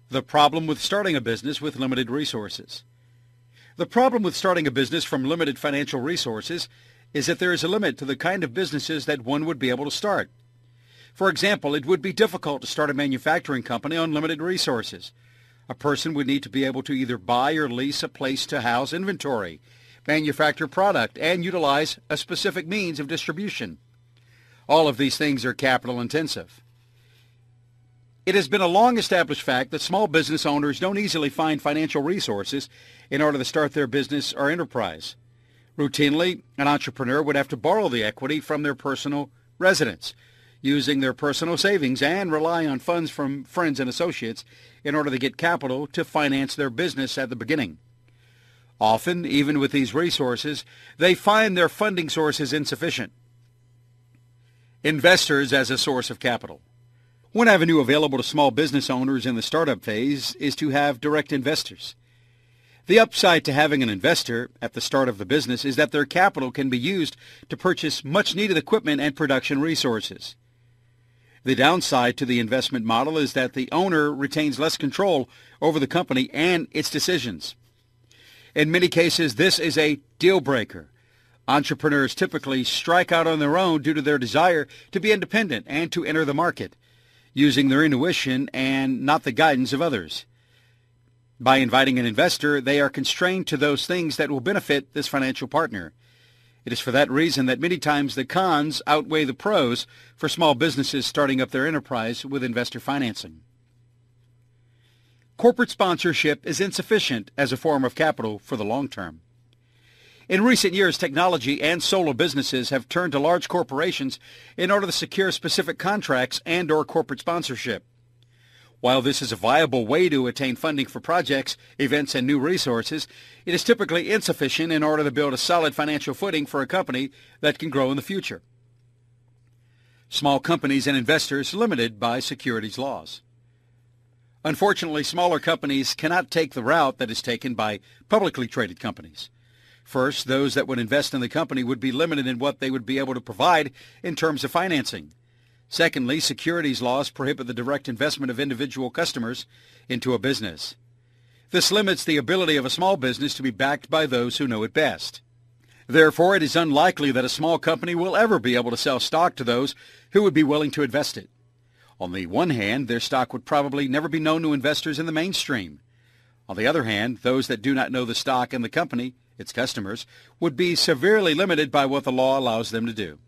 The problem with starting a business with limited resources. The problem with starting a business from limited financial resources is that there is a limit to the kind of businesses that one would be able to start. For example, it would be difficult to start a manufacturing company on limited resources. A person would need to be able to either buy or lease a place to house inventory, manufacture product, and utilize a specific means of distribution. All of these things are capital intensive. It has been a long-established fact that small business owners don't easily find financial resources in order to start their business or enterprise. Routinely, an entrepreneur would have to borrow the equity from their personal residence, using their personal savings, and rely on funds from friends and associates in order to get capital to finance their business at the beginning. Often, even with these resources, they find their funding sources insufficient. Investors as a source of capital. One avenue available to small business owners in the startup phase is to have direct investors. The upside to having an investor at the start of the business is that their capital can be used to purchase much-needed equipment and production resources. The downside to the investment model is that the owner retains less control over the company and its decisions. In many cases, this is a deal breaker. Entrepreneurs typically strike out on their own due to their desire to be independent and to enter the market, using their intuition and not the guidance of others. By inviting an investor, they are constrained to those things that will benefit this financial partner. It is for that reason that many times the cons outweigh the pros for small businesses starting up their enterprise with investor financing. Corporate sponsorship is insufficient as a form of capital for the long term. In recent years, technology and solo businesses have turned to large corporations in order to secure specific contracts and/or corporate sponsorship. While this is a viable way to attain funding for projects, events, and new resources, it is typically insufficient in order to build a solid financial footing for a company that can grow in the future. Small companies and investors limited by securities laws. Unfortunately, smaller companies cannot take the route that is taken by publicly traded companies. First, those that would invest in the company would be limited in what they would be able to provide in terms of financing. Secondly, securities laws prohibit the direct investment of individual customers into a business. This limits the ability of a small business to be backed by those who know it best. Therefore, it is unlikely that a small company will ever be able to sell stock to those who would be willing to invest it. On the one hand, their stock would probably never be known to investors in the mainstream. On the other hand, those that do not know the stock and the company, its customers, would be severely limited by what the law allows them to do.